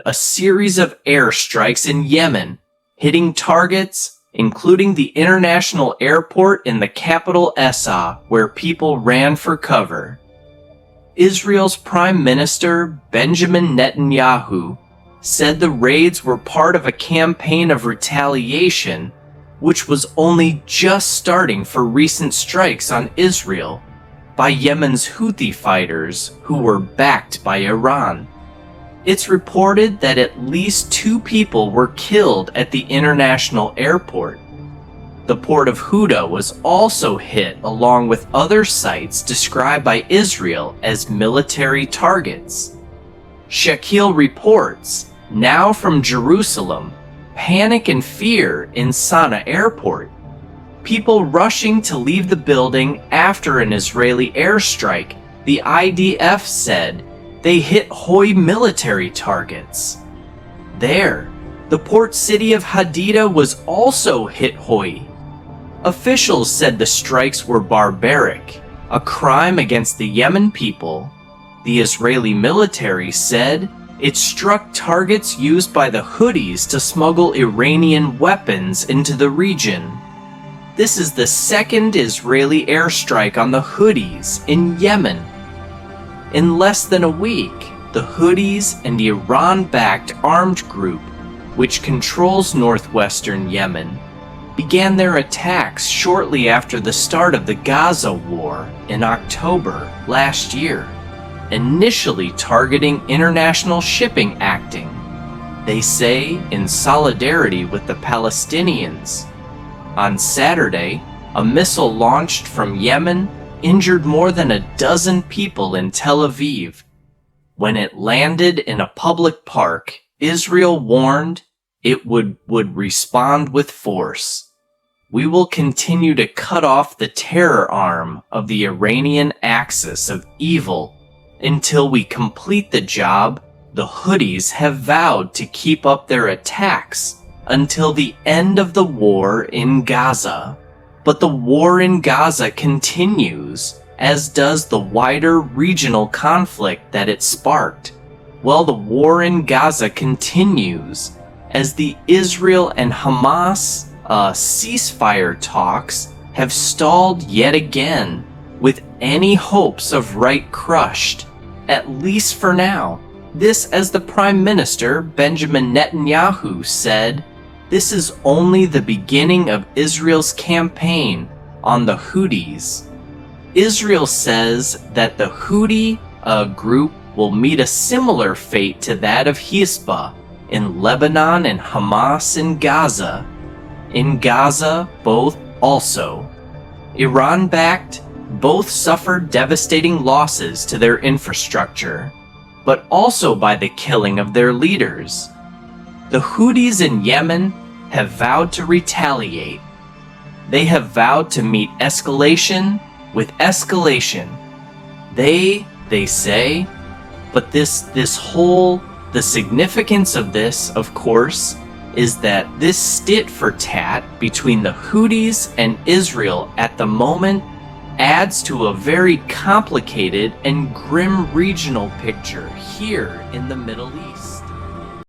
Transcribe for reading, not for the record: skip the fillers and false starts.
a series of airstrikes in Yemen, hitting targets including the international airport in the capital Essa, where people ran for cover. Israel's Prime Minister Benjamin Netanyahu said the raids were part of a campaign of retaliation, which was only just starting for recent strikes on Israel by Yemen's Houthi fighters who were backed by Iran. It's reported that at least 2 people were killed at the international airport. The port of Houda was also hit along with other sites described by Israel as military targets. Shakil reports, now from Jerusalem, panic and fear in Sana'a airport. People rushing to leave the building after an Israeli airstrike, the IDF said they hit Hoi military targets. There, the port city of Hadida was also hit Hoi. Officials said the strikes were barbaric, a crime against the Yemen people. The Israeli military said it struck targets used by the Houthis to smuggle Iranian weapons into the region. This is the second Israeli airstrike on the Houthis in Yemen. In less than a week, the Houthis and the Iran-backed armed group, which controls northwestern Yemen, began their attacks shortly after the start of the Gaza war in October last year, initially targeting international shipping acting, they say in solidarity with the Palestinians. On Saturday, a missile launched from Yemen injured more than a dozen people in Tel Aviv. When it landed in a public park, Israel warned it would respond with force. We will continue to cut off the terror arm of the Iranian axis of evil until we complete the job. The Houthis have vowed to keep up their attacks until the end of the war in Gaza. But the war in Gaza continues, as does the wider regional conflict that it sparked. Well, the war in Gaza continues as the Israel and Hamas ceasefire talks have stalled yet again, with any hopes of right crushed, at least for now. This, as the Prime Minister Benjamin Netanyahu said, this is only the beginning of Israel's campaign on the Houthis. Israel says that the Houthi group will meet a similar fate to that of Hezbollah in Lebanon and Hamas in Gaza. In Gaza, both also. Iran-backed, both suffered devastating losses to their infrastructure, but also by the killing of their leaders. The Houthis in Yemen have vowed to retaliate. They have vowed to meet escalation with escalation. They say, but the significance of this, of course, is that this tit for tat between the Houthis and Israel at the moment adds to a very complicated and grim regional picture here in the Middle East.